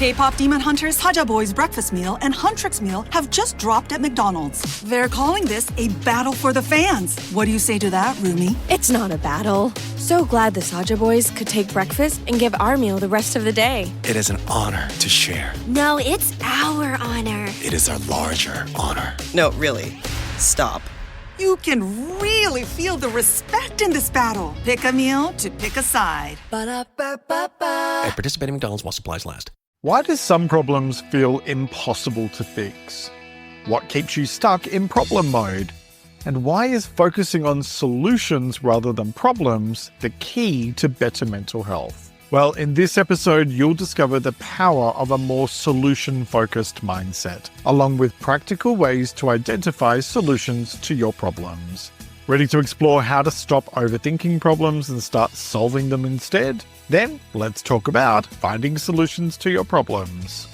K-pop demon hunters Saja Boy's breakfast meal and Huntrix meal have just dropped at McDonald's. They're calling this a battle for the fans. What do you say to that, Rumi? It's not a battle. So glad the Saja Boys could take breakfast and give our meal the rest of the day. It is an honor to share. No, it's our honor. It is our larger honor. No, really. Stop. You can really feel the respect in this battle. Pick a meal to pick a side. Ba-da-ba-ba-ba. At participating McDonald's while supplies last. Why do some problems feel impossible to fix? What keeps you stuck in problem mode? And why is focusing on solutions rather than problems the key to better mental health? Well, in this episode, you'll discover the power of a more solution-focused mindset, along with practical ways to identify solutions to your problems. Ready to explore how to stop overthinking problems and start solving them instead? Then let's talk about finding solutions to your problems.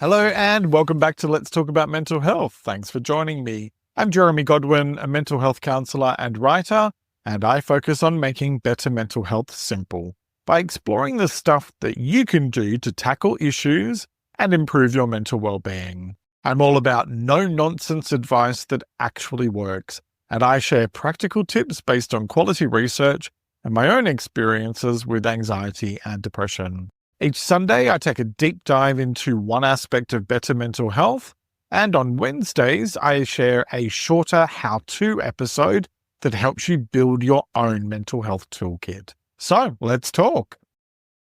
Hello and welcome back to Let's Talk About Mental Health. Thanks for joining me. I'm Jeremy Godwin, a mental health counselor and writer, and I focus on making better mental health simple by exploring the stuff that you can do to tackle issues and improve your mental well-being. I'm all about no-nonsense advice that actually works, and I share practical tips based on quality research and my own experiences with anxiety and depression. Each Sunday, I take a deep dive into one aspect of better mental health, and on Wednesdays, I share a shorter how-to episode that helps you build your own mental health toolkit. So, let's talk.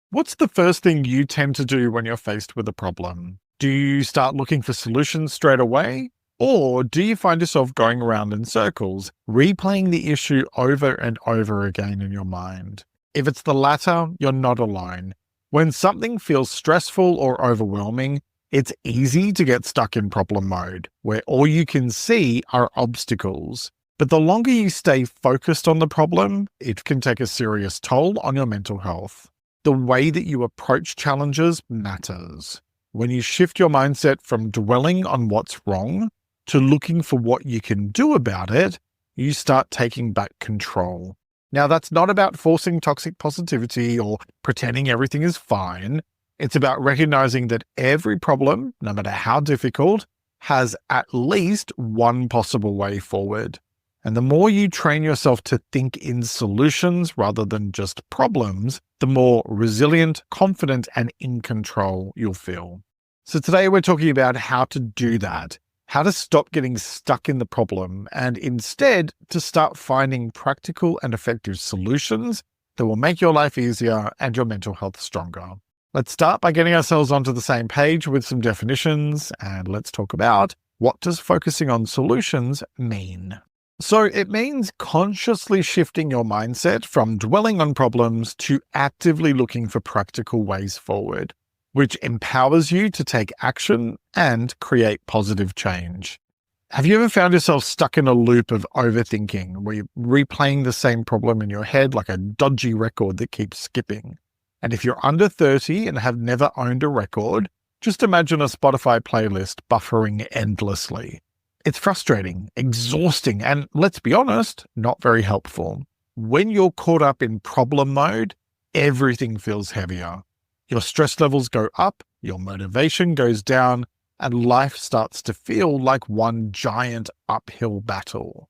What's the first thing you tend to do when you're faced with a problem? Do you start looking for solutions straight away? Or do you find yourself going around in circles, replaying the issue over and over again in your mind? If it's the latter, you're not alone. When something feels stressful or overwhelming, it's easy to get stuck in problem mode, where all you can see are obstacles. But the longer you stay focused on the problem, it can take a serious toll on your mental health. The way that you approach challenges matters. When you shift your mindset from dwelling on what's wrong to looking for what you can do about it, you start taking back control. Now, that's not about forcing toxic positivity or pretending everything is fine. It's about recognizing that every problem, no matter how difficult, has at least one possible way forward. And the more you train yourself to think in solutions rather than just problems, the more resilient, confident, and in control you'll feel. So today we're talking about how to do that, how to stop getting stuck in the problem, and instead to start finding practical and effective solutions that will make your life easier and your mental health stronger. Let's start by getting ourselves onto the same page with some definitions, and let's talk about what does focusing on solutions mean? So it means consciously shifting your mindset from dwelling on problems to actively looking for practical ways forward, which empowers you to take action and create positive change. Have you ever found yourself stuck in a loop of overthinking, where you're replaying the same problem in your head like a dodgy record that keeps skipping? And if you're under 30 and have never owned a record, just imagine a Spotify playlist buffering endlessly. It's frustrating, exhausting, and let's be honest, not very helpful. When you're caught up in problem mode, everything feels heavier. Your stress levels go up, your motivation goes down, and life starts to feel like one giant uphill battle.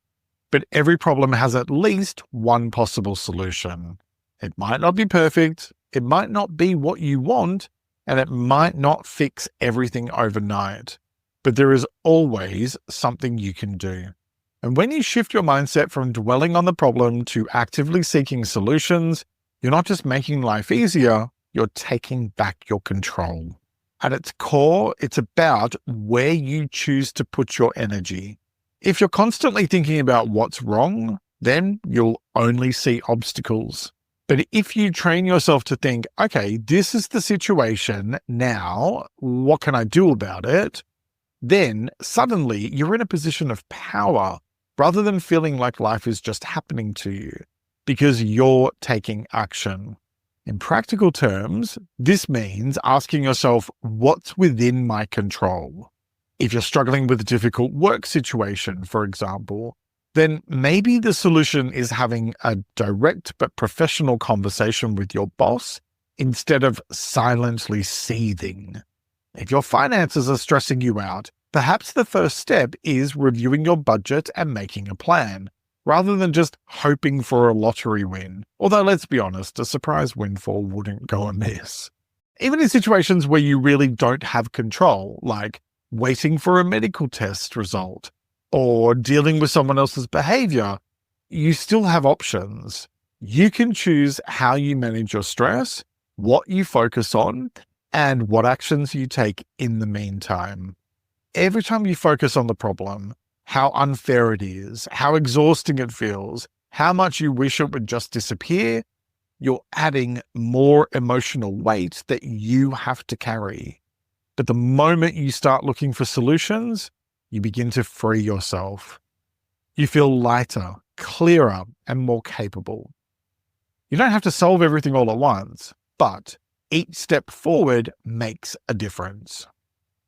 But every problem has at least one possible solution. It might not be perfect, it might not be what you want, and it might not fix everything overnight. But there is always something you can do. And when you shift your mindset from dwelling on the problem to actively seeking solutions, you're not just making life easier, you're taking back your control. At its core, it's about where you choose to put your energy. If you're constantly thinking about what's wrong, then you'll only see obstacles. But if you train yourself to think, okay, this is the situation now, what can I do about it? Then suddenly you're in a position of power rather than feeling like life is just happening to you because you're taking action. In practical terms, this means asking yourself, what's within my control? If you're struggling with a difficult work situation, for example, then maybe the solution is having a direct but professional conversation with your boss instead of silently seething. If your finances are stressing you out, perhaps the first step is reviewing your budget and making a plan, rather than just hoping for a lottery win. Although, let's be honest, a surprise windfall wouldn't go amiss. Even in situations where you really don't have control, like waiting for a medical test result or dealing with someone else's behavior, you still have options. You can choose how you manage your stress, what you focus on, and what actions you take in the meantime. Every time you focus on the problem, how unfair it is, how exhausting it feels, how much you wish it would just disappear, you're adding more emotional weight that you have to carry. But the moment you start looking for solutions, you begin to free yourself. You feel lighter, clearer, and more capable. You don't have to solve everything all at once, but each step forward makes a difference.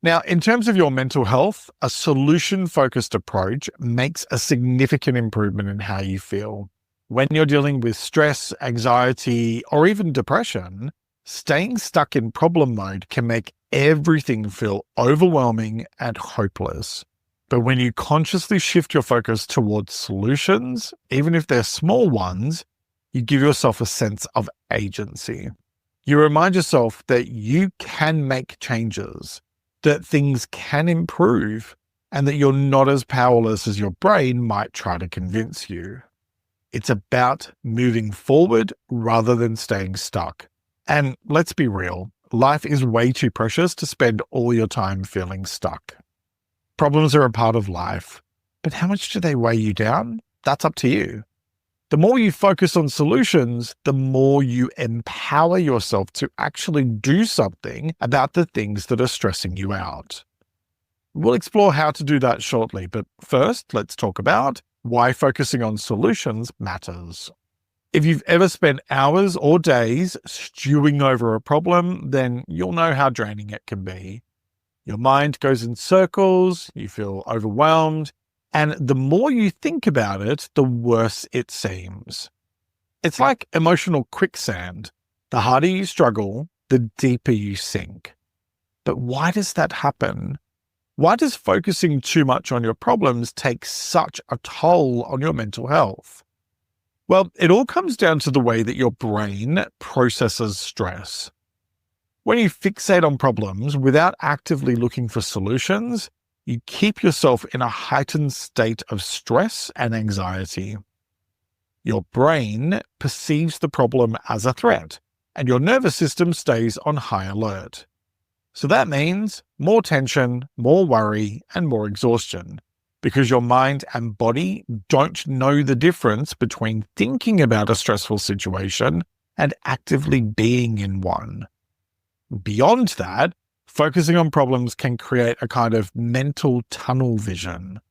Now, in terms of your mental health, a solution-focused approach makes a significant improvement in how you feel. When you're dealing with stress, anxiety, or even depression, staying stuck in problem mode can make everything feel overwhelming and hopeless. But when you consciously shift your focus towards solutions, even if they're small ones, you give yourself a sense of agency. You remind yourself that you can make changes, that things can improve, and that you're not as powerless as your brain might try to convince you. It's about moving forward rather than staying stuck. And let's be real, life is way too precious to spend all your time feeling stuck. Problems are a part of life, but how much do they weigh you down? That's up to you. The more you focus on solutions, the more you empower yourself to actually do something about the things that are stressing you out. We'll explore how to do that shortly, but first, let's talk about why focusing on solutions matters. If you've ever spent hours or days stewing over a problem, then you'll know how draining it can be. Your mind goes in circles, you feel overwhelmed, and the more you think about it, the worse it seems. It's like emotional quicksand. The harder you struggle, the deeper you sink. But why does that happen? Why does focusing too much on your problems take such a toll on your mental health? Well, it all comes down to the way that your brain processes stress. When you fixate on problems without actively looking for solutions, you keep yourself in a heightened state of stress and anxiety. Your brain perceives the problem as a threat, and your nervous system stays on high alert. So that means more tension, more worry, and more exhaustion, because your mind and body don't know the difference between thinking about a stressful situation and actively being in one. Beyond that, focusing on problems can create a kind of mental tunnel vision.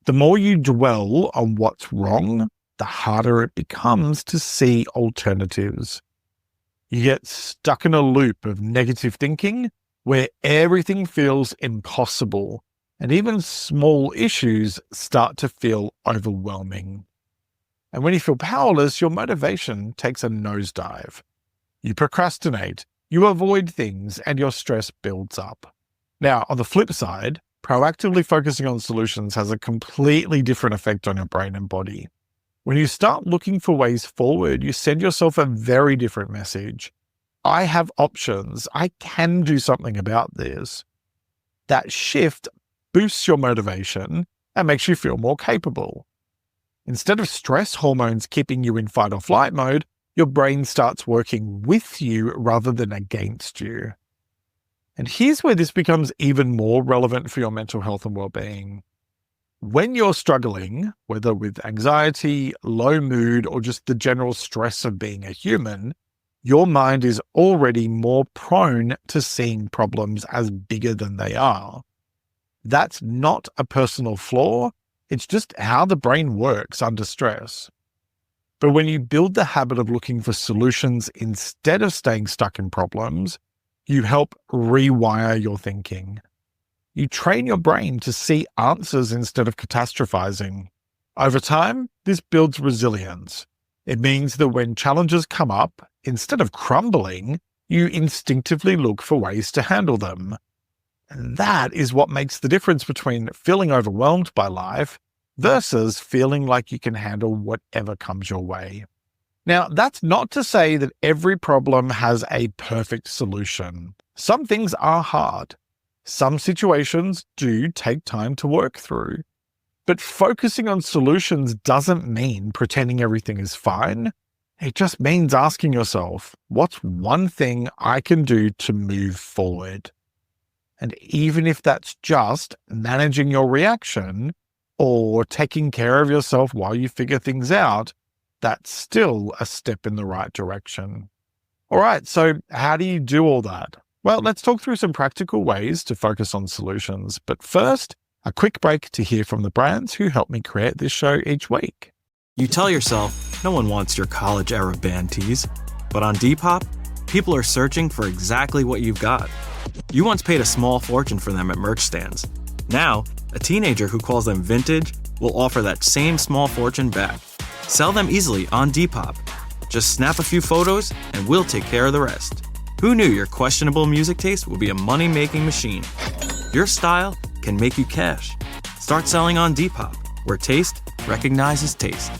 The more you dwell on what's wrong, the harder it becomes to see alternatives. You get stuck in a loop of negative thinking where everything feels impossible, and even small issues start to feel overwhelming. And when you feel powerless, your motivation takes a nosedive. You procrastinate, you avoid things, and your stress builds up. Now, on the flip side, proactively focusing on solutions has a completely different effect on your brain and body. When you start looking for ways forward, you send yourself a very different message. I have options. I can do something about this. That shift boosts your motivation and makes you feel more capable. Instead of stress hormones keeping you in fight or flight mode, your brain starts working with you rather than against you. And here's where this becomes even more relevant for your mental health and well-being. When you're struggling, whether with anxiety, low mood, or just the general stress of being a human, your mind is already more prone to seeing problems as bigger than they are. That's not a personal flaw, it's just how the brain works under stress. But when you build the habit of looking for solutions instead of staying stuck in problems, you help rewire your thinking. You train your brain to see answers instead of catastrophizing. Over time, this builds resilience. It means that when challenges come up, instead of crumbling, you instinctively look for ways to handle them. And that is what makes the difference between feeling overwhelmed by life versus feeling like you can handle whatever comes your way. Now, that's not to say that every problem has a perfect solution. Some things are hard. Some situations do take time to work through. But focusing on solutions doesn't mean pretending everything is fine. It just means asking yourself, what's one thing I can do to move forward? And even if that's just managing your reaction or taking care of yourself while you figure things out, that's still a step in the right direction. All right, so how do you do all that? Well, let's talk through some practical ways to focus on solutions. But first, a quick break to hear from the brands who help me create this show each week. You tell yourself no one wants your college-era band tees, but on Depop, people are searching for exactly what you've got. You once paid a small fortune for them at merch stands. Now, a teenager who calls them vintage will offer that same small fortune back. Sell them easily on Depop. Just snap a few photos and we'll take care of the rest. Who knew your questionable music taste would be a money-making machine? Your style can make you cash. Start selling on Depop, where taste recognizes taste.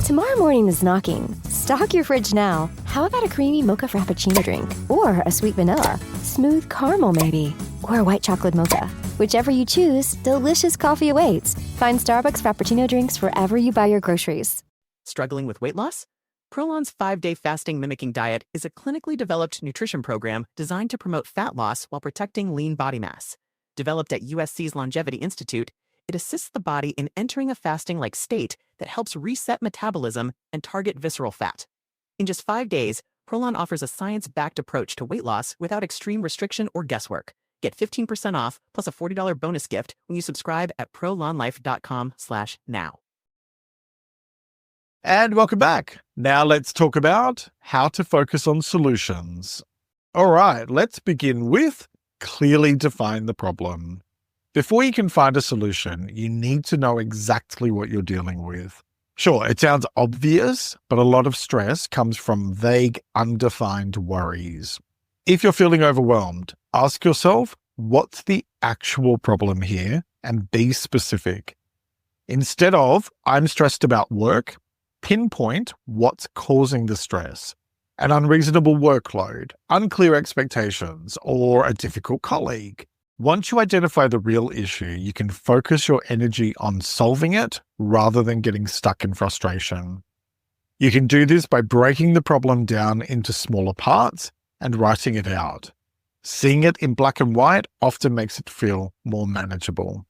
Tomorrow morning is knocking. Stock your fridge now. How about a creamy mocha frappuccino drink? Or a sweet vanilla? Smooth caramel maybe? Or a white chocolate mocha? Whichever you choose, delicious coffee awaits. Find Starbucks Frappuccino drinks wherever you buy your groceries. Struggling with weight loss? Prolon's 5-day fasting mimicking diet is a clinically developed nutrition program designed to promote fat loss while protecting lean body mass. Developed at USC's Longevity Institute, it assists the body in entering a fasting-like state that helps reset metabolism and target visceral fat. In just 5 days, Prolon offers a science-backed approach to weight loss without extreme restriction or guesswork. Get 15% off plus a $40 bonus gift when you subscribe at prolonlife.com/now. And welcome back. Now let's talk about how to focus on solutions. All right, let's begin with clearly define the problem. Before you can find a solution, you need to know exactly what you're dealing with. Sure, it sounds obvious, but a lot of stress comes from vague, undefined worries. If you're feeling overwhelmed, ask yourself, what's the actual problem here? And be specific. Instead of, I'm stressed about work, pinpoint what's causing the stress. An unreasonable workload, unclear expectations, or a difficult colleague. Once you identify the real issue, you can focus your energy on solving it rather than getting stuck in frustration. You can do this by breaking the problem down into smaller parts and writing it out. Seeing it in black and white often makes it feel more manageable.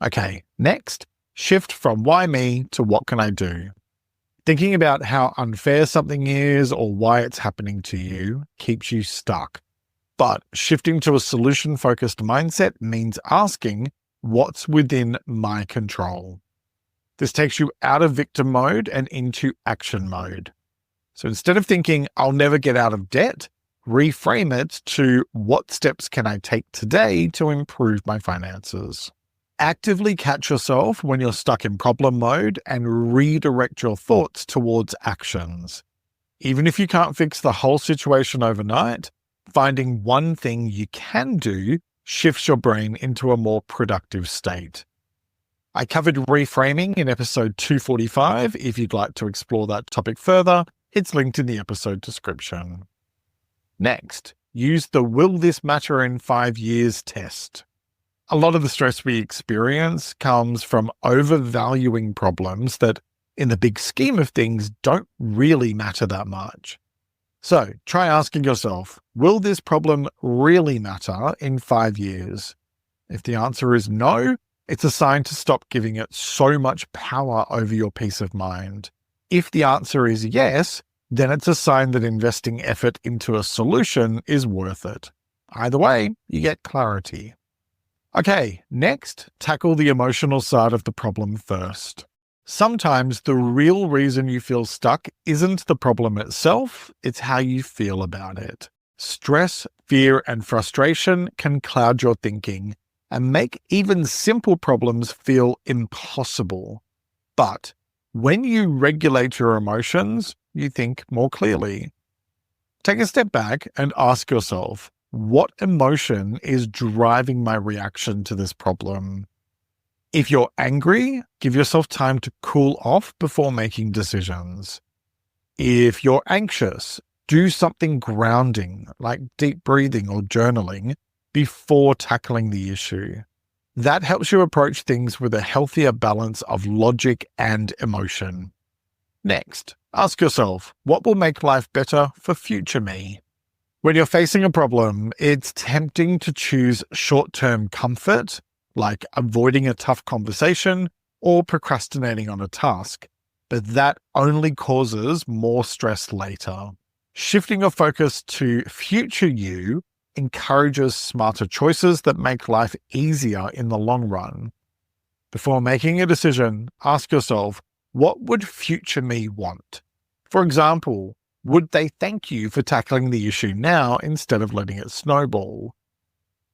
Okay, next, shift from why me to what can I do? Thinking about how unfair something is or why it's happening to you keeps you stuck. But shifting to a solution-focused mindset means asking, what's within my control? This takes you out of victim mode and into action mode. So instead of thinking, I'll never get out of debt, reframe it to what steps can I take today to improve my finances? Actively catch yourself when you're stuck in problem mode and redirect your thoughts towards actions. Even if you can't fix the whole situation overnight, finding one thing you can do shifts your brain into a more productive state. I covered reframing in episode 245. If you'd like to explore that topic further, it's linked in the episode description. Next, use the Will This Matter in 5 Years test. A lot of the stress we experience comes from overvaluing problems that, in the big scheme of things, don't really matter that much. So try asking yourself, will this problem really matter in 5 years? If the answer is no, it's a sign to stop giving it so much power over your peace of mind. If the answer is yes, then it's a sign that investing effort into a solution is worth it. Either way, you get clarity. Okay, next, tackle the emotional side of the problem first. Sometimes the real reason you feel stuck isn't the problem itself, it's how you feel about it. Stress, fear, and frustration can cloud your thinking and make even simple problems feel impossible. But when you regulate your emotions, you think more clearly. Take a step back and ask yourself, what emotion is driving my reaction to this problem? If you're angry, give yourself time to cool off before making decisions. If you're anxious, do something grounding, like deep breathing or journaling, before tackling the issue. That helps you approach things with a healthier balance of logic and emotion. Next, ask yourself, what will make life better for future me? When you're facing a problem, it's tempting to choose short-term comfort, like avoiding a tough conversation or procrastinating on a task, but that only causes more stress later. Shifting your focus to future you encourages smarter choices that make life easier in the long run. Before making a decision, ask yourself, what would future me want? For example, would they thank you for tackling the issue now instead of letting it snowball?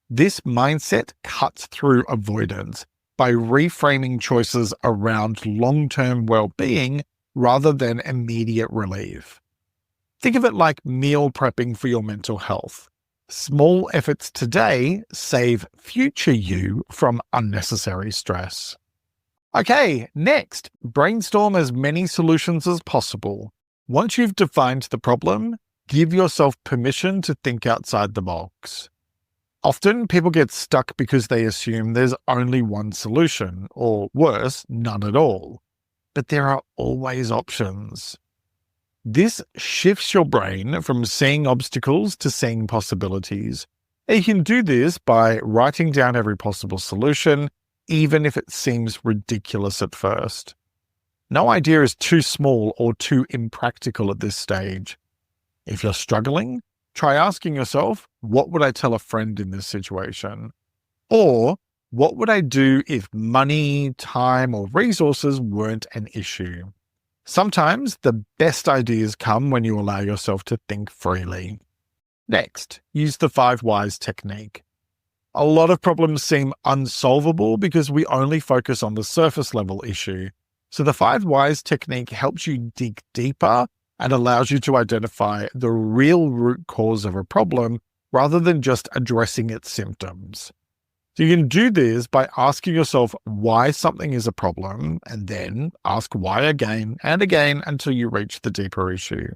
This mindset cuts through avoidance by reframing choices around long-term well-being rather than immediate relief. Think of it like meal prepping for your mental health. Small efforts today save future you from unnecessary stress. Okay, next, brainstorm as many solutions as possible. Once you've defined the problem, give yourself permission to think outside the box. Often, people get stuck because they assume there's only one solution, or worse, none at all. But there are always options. This shifts your brain from seeing obstacles to seeing possibilities. And you can do this by writing down every possible solution, even if it seems ridiculous at first. No idea is too small or too impractical at this stage. If you're struggling, try asking yourself, what would I tell a friend in this situation? Or, what would I do if money, time, or resources weren't an issue? Sometimes the best ideas come when you allow yourself to think freely. Next, use the 5 whys technique. A lot of problems seem unsolvable because we only focus on the surface level issue. So the 5 whys technique helps you dig deeper and allows you to identify the real root cause of a problem rather than just addressing its symptoms. So you can do this by asking yourself why something is a problem, and then ask why again and again until you reach the deeper issue.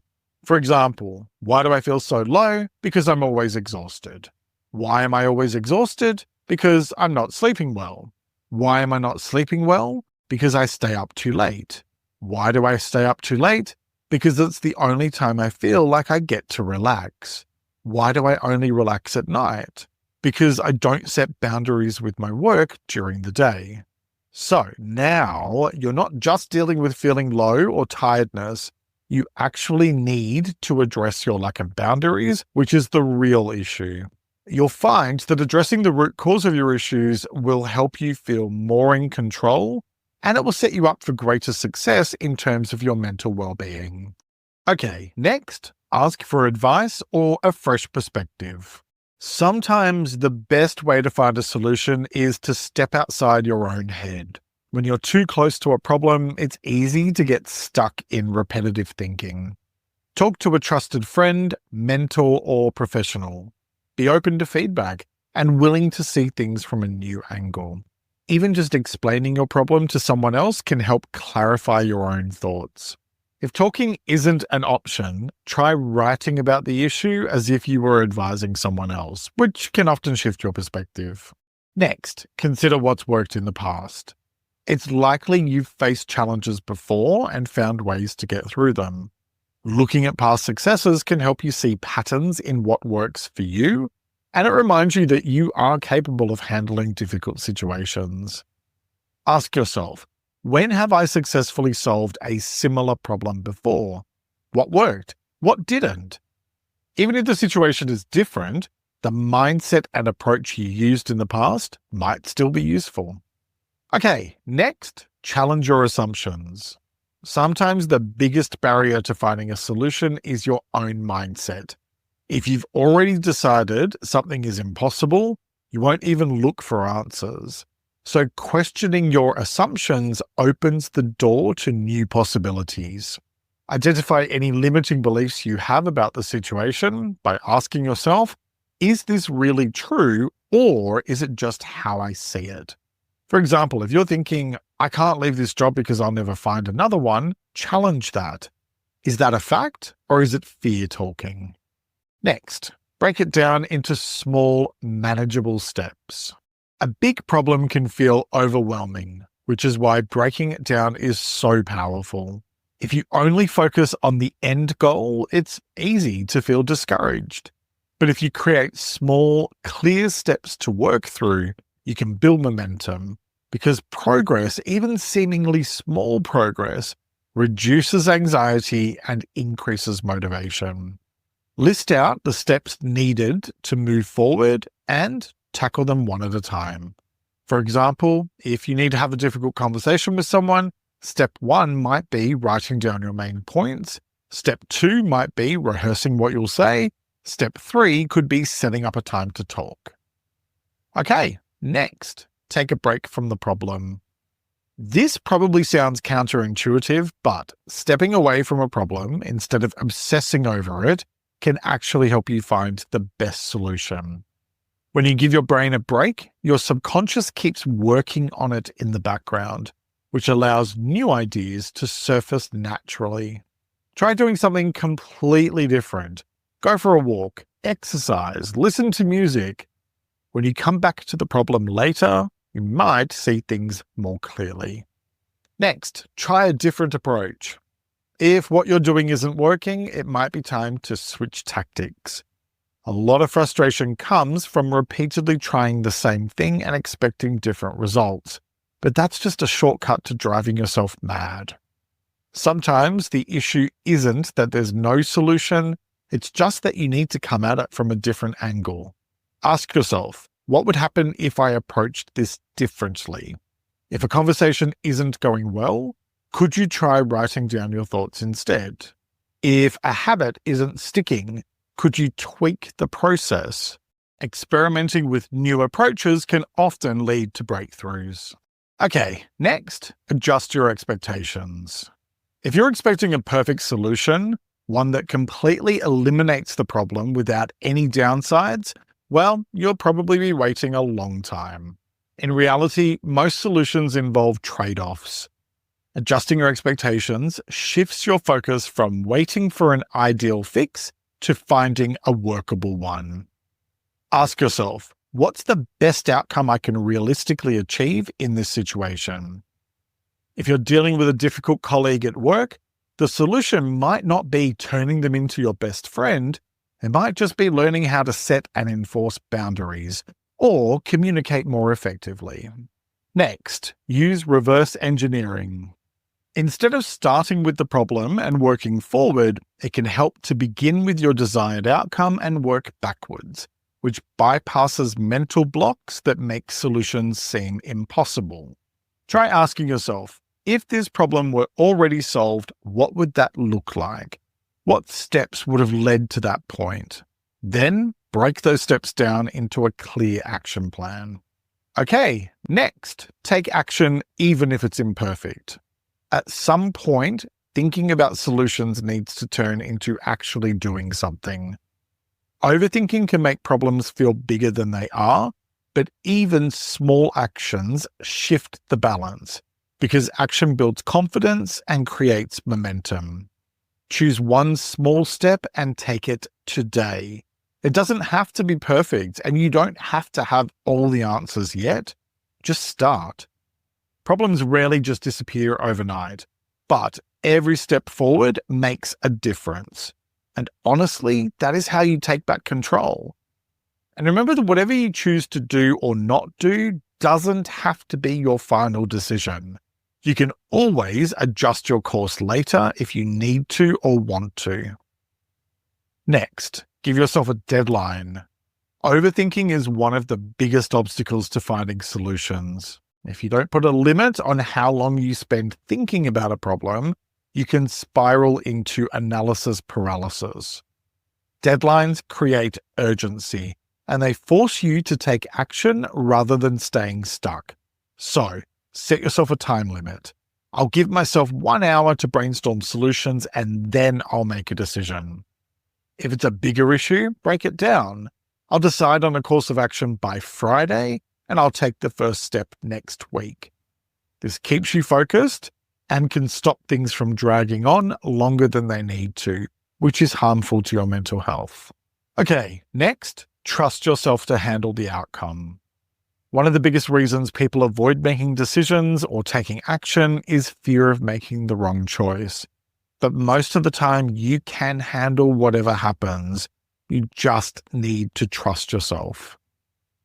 For example, why do I feel so low? Because I'm always exhausted. Why am I always exhausted? Because I'm not sleeping well. Why am I not sleeping well? Because I stay up too late. Why do I stay up too late? Because it's the only time I feel like I get to relax. Why do I only relax at night? Because I don't set boundaries with my work during the day. So now you're not just dealing with feeling low or tiredness, you actually need to address your lack of boundaries, which is the real issue. You'll find that addressing the root cause of your issues will help you feel more in control, and it will set you up for greater success in terms of your mental well-being. Okay, next, ask for advice or a fresh perspective. Sometimes the best way to find a solution is to step outside your own head. When you're too close to a problem, it's easy to get stuck in repetitive thinking. Talk to a trusted friend, mentor, or professional. Be open to feedback and willing to see things from a new angle. Even just explaining your problem to someone else can help clarify your own thoughts. If talking isn't an option, try writing about the issue as if you were advising someone else, which can often shift your perspective. Next, consider what's worked in the past. It's likely you've faced challenges before and found ways to get through them. Looking at past successes can help you see patterns in what works for you, and it reminds you that you are capable of handling difficult situations. Ask yourself, when have I successfully solved a similar problem before? What worked? What didn't? Even if the situation is different, the mindset and approach you used in the past might still be useful. Okay, next, challenge your assumptions. Sometimes the biggest barrier to finding a solution is your own mindset. If you've already decided something is impossible, you won't even look for answers. So questioning your assumptions opens the door to new possibilities. Identify any limiting beliefs you have about the situation by asking yourself, is this really true, or is it just how I see it? For example, if you're thinking, I can't leave this job because I'll never find another one, challenge that. Is that a fact, or is it fear talking? Next, break it down into small, manageable steps. A big problem can feel overwhelming, which is why breaking it down is so powerful. If you only focus on the end goal, it's easy to feel discouraged. But if you create small, clear steps to work through, you can build momentum, because progress, even seemingly small progress, reduces anxiety and increases motivation. List out the steps needed to move forward and tackle them one at a time. For example, if you need to have a difficult conversation with someone, step 1 might be writing down your main points. Step 2 might be rehearsing what you'll say. Step 3 could be setting up a time to talk. Okay, next, take a break from the problem. This probably sounds counterintuitive, but stepping away from a problem instead of obsessing over it can actually help you find the best solution. When you give your brain a break, your subconscious keeps working on it in the background, which allows new ideas to surface naturally. Try doing something completely different. Go for a walk, exercise, listen to music. When you come back to the problem later, you might see things more clearly. Next, try a different approach. If what you're doing isn't working, it might be time to switch tactics. A lot of frustration comes from repeatedly trying the same thing and expecting different results, but that's just a shortcut to driving yourself mad. Sometimes the issue isn't that there's no solution, it's just that you need to come at it from a different angle. Ask yourself, what would happen if I approached this differently? If a conversation isn't going well, could you try writing down your thoughts instead? If a habit isn't sticking, could you tweak the process? Experimenting with new approaches can often lead to breakthroughs. Okay, next, adjust your expectations. If you're expecting a perfect solution, one that completely eliminates the problem without any downsides, well, you'll probably be waiting a long time. In reality, most solutions involve trade-offs. Adjusting your expectations shifts your focus from waiting for an ideal fix to finding a workable one. Ask yourself, what's the best outcome I can realistically achieve in this situation? If you're dealing with a difficult colleague at work, the solution might not be turning them into your best friend. It might just be learning how to set and enforce boundaries or communicate more effectively. Next, use reverse engineering. Instead of starting with the problem and working forward, it can help to begin with your desired outcome and work backwards, which bypasses mental blocks that make solutions seem impossible. Try asking yourself, if this problem were already solved, what would that look like? What steps would have led to that point? Then break those steps down into a clear action plan. Okay, next, take action even if it's imperfect. At some point, thinking about solutions needs to turn into actually doing something. Overthinking can make problems feel bigger than they are, but even small actions shift the balance because action builds confidence and creates momentum. Choose one small step and take it today. It doesn't have to be perfect, and you don't have to have all the answers yet. Just start. Problems rarely just disappear overnight, but every step forward makes a difference. And honestly, that is how you take back control. And remember that whatever you choose to do or not do doesn't have to be your final decision. You can always adjust your course later if you need to or want to. Next, give yourself a deadline. Overthinking is one of the biggest obstacles to finding solutions. If you don't put a limit on how long you spend thinking about a problem, you can spiral into analysis paralysis. Deadlines create urgency, and they force you to take action rather than staying stuck. So, set yourself a time limit. I'll give myself 1 hour to brainstorm solutions and then I'll make a decision. If it's a bigger issue, break it down. I'll decide on a course of action by Friday, and I'll take the first step next week. This keeps you focused and can stop things from dragging on longer than they need to, which is harmful to your mental health. Okay, next, trust yourself to handle the outcome. One of the biggest reasons people avoid making decisions or taking action is fear of making the wrong choice. But most of the time, you can handle whatever happens. You just need to trust yourself.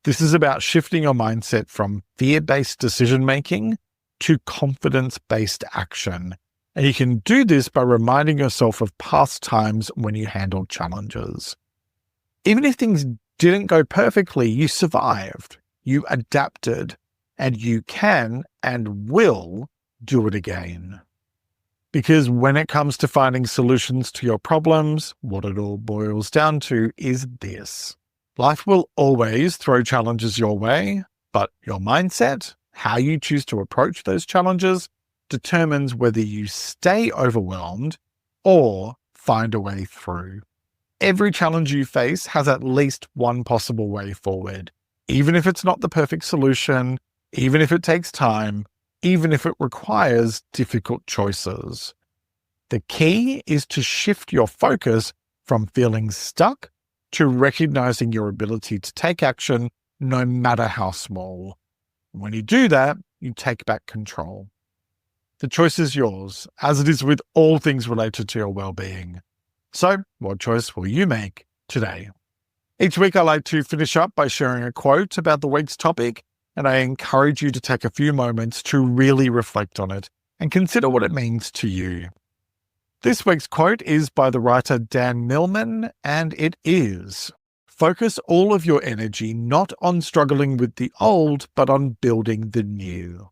This is about shifting your mindset from fear-based decision-making to confidence-based action. And you can do this by reminding yourself of past times when you handled challenges. Even if things didn't go perfectly, you survived, you adapted, and you can and will do it again. Because when it comes to finding solutions to your problems, what it all boils down to is this. Life will always throw challenges your way, but your mindset, how you choose to approach those challenges, determines whether you stay overwhelmed or find a way through. Every challenge you face has at least one possible way forward, even if it's not the perfect solution, even if it takes time, even if it requires difficult choices. The key is to shift your focus from feeling stuck to recognizing your ability to take action no matter how small. When you do that, you take back control. The choice is yours, as it is with all things related to your well-being. So, what choice will you make today? Each week I like to finish up by sharing a quote about the week's topic, and I encourage you to take a few moments to really reflect on it and consider what it means to you. This week's quote is by the writer Dan Millman, and it is, "Focus all of your energy not on struggling with the old, but on building the new."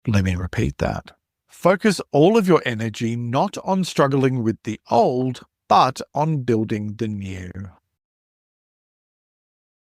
Let me repeat that. Focus all of your energy not on struggling with the old, but on building the new.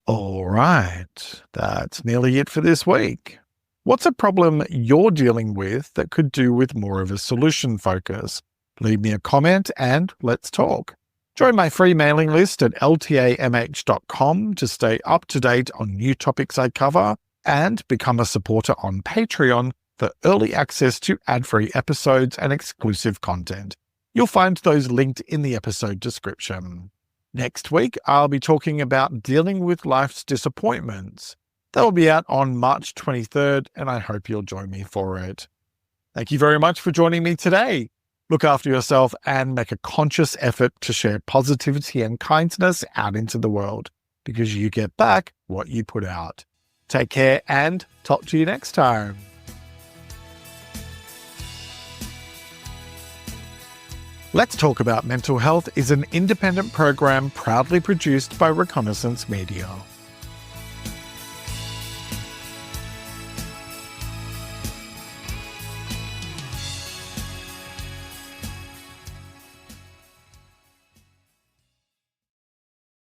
All right, that's nearly it for this week. What's a problem you're dealing with that could do with more of a solution focus? Leave me a comment and let's talk. Join my free mailing list at ltamh.com to stay up to date on new topics I cover, and become a supporter on Patreon for early access to ad-free episodes and exclusive content. You'll find those linked in the episode description. Next week, I'll be talking about dealing with life's disappointments. That will be out on March 23rd, and I hope you'll join me for it. Thank you very much for joining me today. Look after yourself and make a conscious effort to share positivity and kindness out into the world, because you get back what you put out. Take care and talk to you next time. Let's Talk About Mental Health is an independent program proudly produced by Reconnaissance Media.